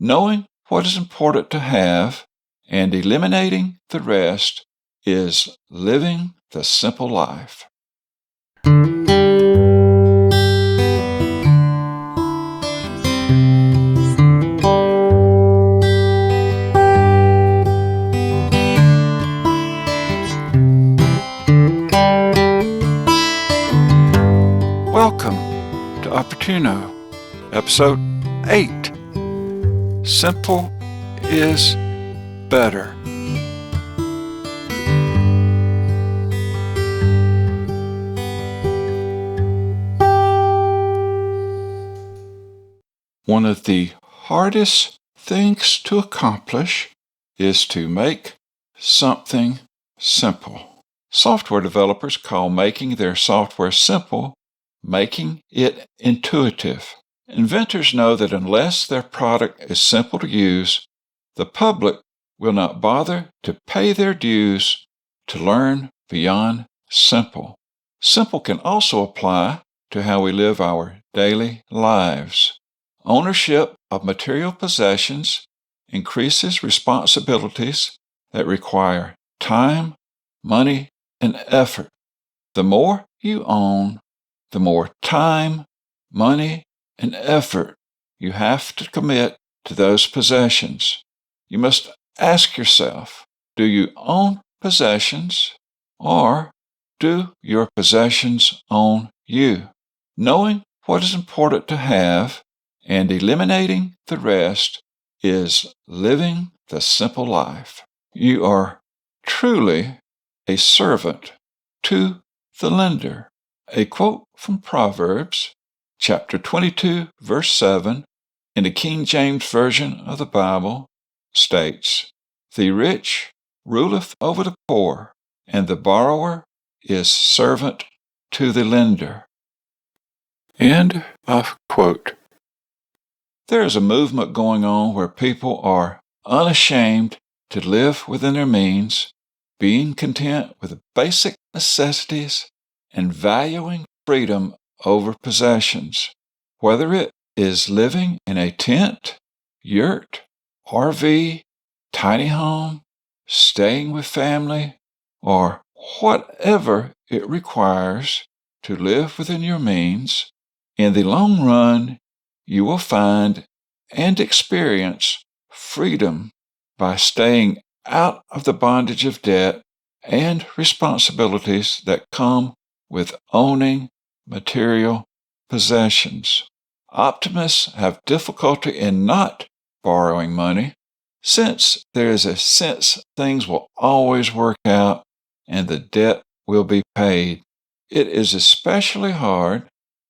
Knowing what is important to have and eliminating the rest is living the simple life. Welcome to Opportuno, Episode 8. Simple is better. One of the hardest things to accomplish is to make something simple. Software developers call making their software simple making it intuitive. Inventors know that unless their product is simple to use, the public will not bother to pay their dues to learn beyond simple. Simple can also apply to how we live our daily lives. Ownership of material possessions increases responsibilities that require time, money, and effort. The more you own, the more time, money, and effort you have to commit to those possessions. You must ask yourself, do you own possessions, or do your possessions own you? Knowing what is important to have and eliminating the rest is living the simple life. You are truly a servant to the lender. A quote from Proverbs, chapter 22, verse 7, in the King James Version of the Bible, states, "The rich ruleth over the poor, and the borrower is servant to the lender." End of quote. There is a movement going on where people are unashamed to live within their means, being content with the basic necessities and valuing freedom over possessions. Whether it is living in a tent, yurt, RV, tiny home, staying with family, or whatever it requires to live within your means, in the long run, you will find and experience freedom by staying out of the bondage of debt and responsibilities that come with owning material possessions. Optimists have difficulty in not borrowing money, since there is a sense things will always work out and the debt will be paid. It is especially hard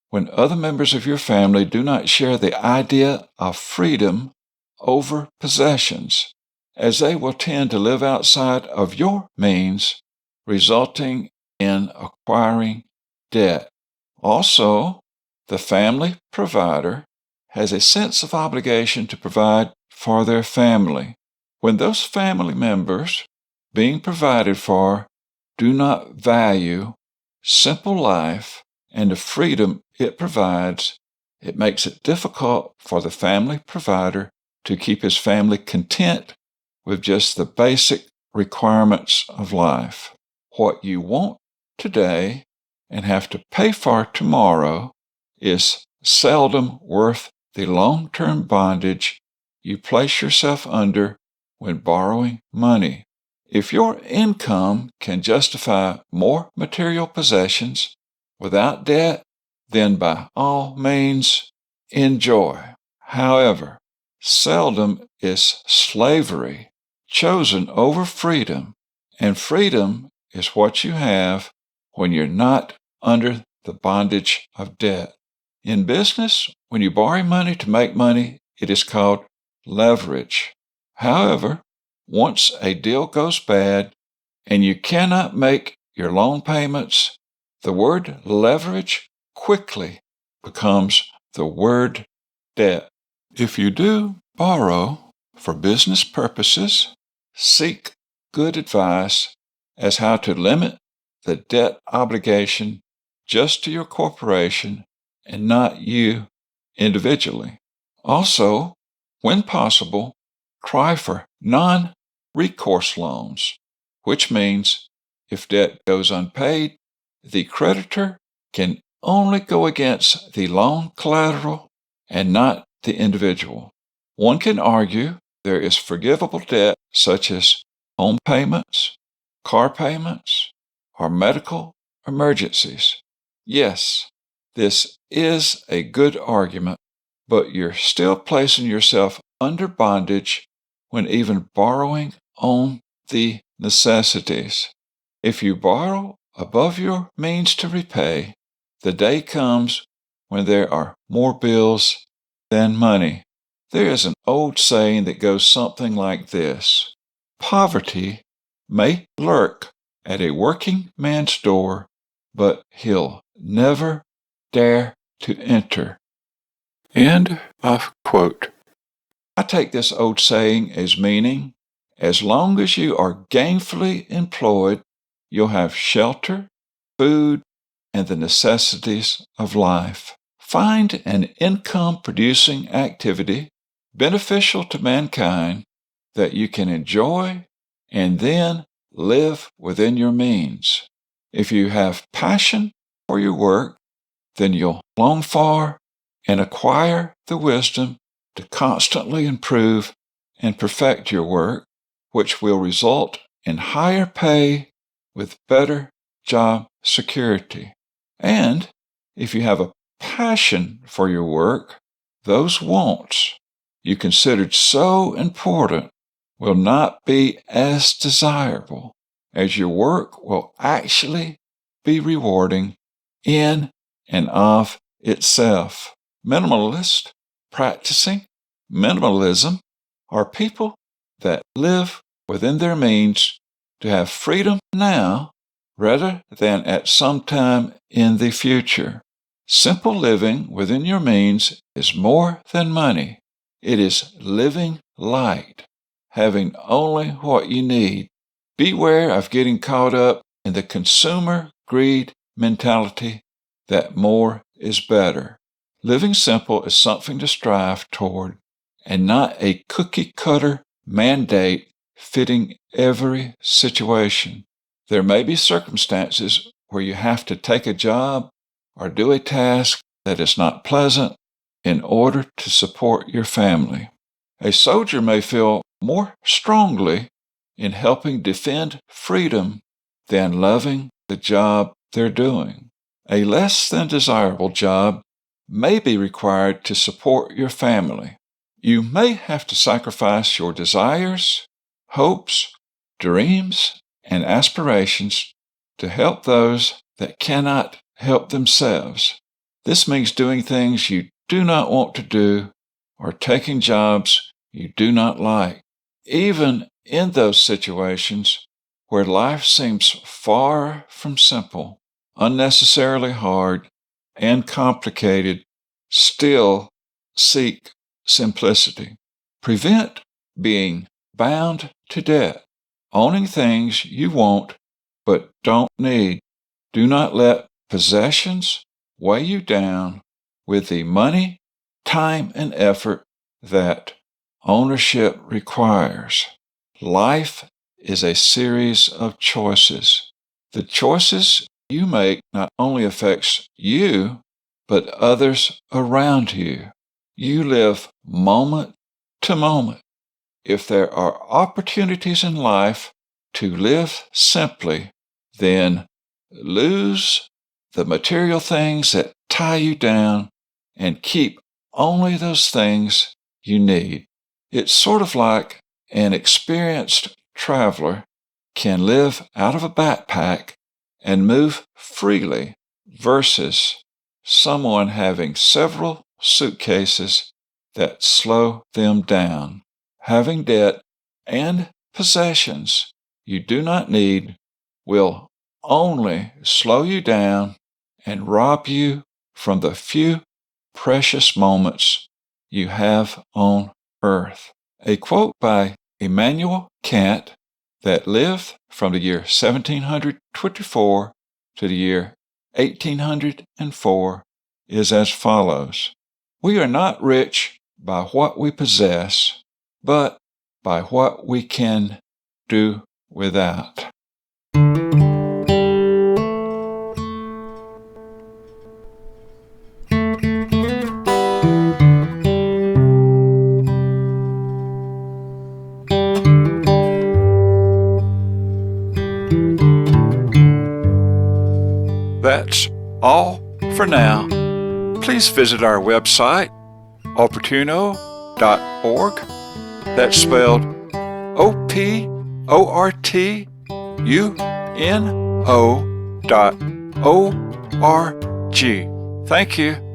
when other members of your family do not share the idea of freedom over possessions, as they will tend to live outside of your means, resulting in acquiring debt. Also, the family provider has a sense of obligation to provide for their family. When those family members being provided for do not value simple life and the freedom it provides, it makes it difficult for the family provider to keep his family content with just the basic requirements of life. What you want today and have to pay for tomorrow is seldom worth the long-term bondage you place yourself under when borrowing money. If your income can justify more material possessions without debt, then by all means enjoy. However, seldom is slavery chosen over freedom, and freedom is what you have when you're not under the bondage of debt. In business, when you borrow money to make money, it is called leverage. However, once a deal goes bad and you cannot make your loan payments, the word leverage quickly becomes the word debt. If you do borrow for business purposes, seek good advice as how to limit the debt obligation just to your corporation and not you individually. Also, When possible, try for non-recourse loans, which means if debt goes unpaid, the creditor can only go against the loan collateral and not the individual. One can argue there is forgivable debt such as home payments, car payments, or medical emergencies. Yes, this is a good argument, but you're still placing yourself under bondage when even borrowing on the necessities. If you borrow above your means to repay, the day comes when there are more bills than money. There is an old saying that goes something like this: poverty may lurk at a working man's door, but he'll never dare to enter. End of quote. I take this old saying as meaning, as long as you are gainfully employed, you'll have shelter, food, and the necessities of life. Find an income-producing activity beneficial to mankind that you can enjoy and then live within your means. If you have passion for your work, then you'll long for and acquire the wisdom to constantly improve and perfect your work, which will result in higher pay with better job security. And if you have a passion for your work, those wants you considered so important will not be as desirable, as your work will actually be rewarding in and of itself. Minimalists practicing minimalism are people that live within their means to have freedom now rather than at some time in the future. Simple living within your means is more than money. It is living light, having only what you need. Beware of getting caught up in the consumer greed mentality that more is better. Living simple is something to strive toward and not a cookie-cutter mandate fitting every situation. There may be circumstances where you have to take a job or do a task that is not pleasant in order to support your family. A soldier may feel more strongly in helping defend freedom than loving the job they're doing. A less than desirable job may be required to support your family. You may have to sacrifice your desires, hopes, dreams, and aspirations to help those that cannot help themselves. This means doing things you do not want to do or taking jobs you do not like. Even in those situations where life seems far from simple, unnecessarily hard, and complicated, still seek simplicity. Prevent being bound to debt, owning things you want but don't need. Do not let possessions weigh you down with the money, time, and effort that ownership requires. Life is a series of choices. The choices you make not only affects you, but others around you. You live moment to moment. If there are opportunities in life to live simply, then lose the material things that tie you down and keep only those things you need. It's sort of like an experienced traveler can live out of a backpack and move freely versus someone having several suitcases that slow them down. Having debt and possessions you do not need will only slow you down and rob you from the few precious moments you have on earth. A quote by Immanuel Kant that lived from the year 1724 to the year 1804 is as follows: "We are not rich by what we possess, but by what we can do without. That's all for now. Please visit our website, Oportuno.org. That's spelled Oportuno.org. Thank you.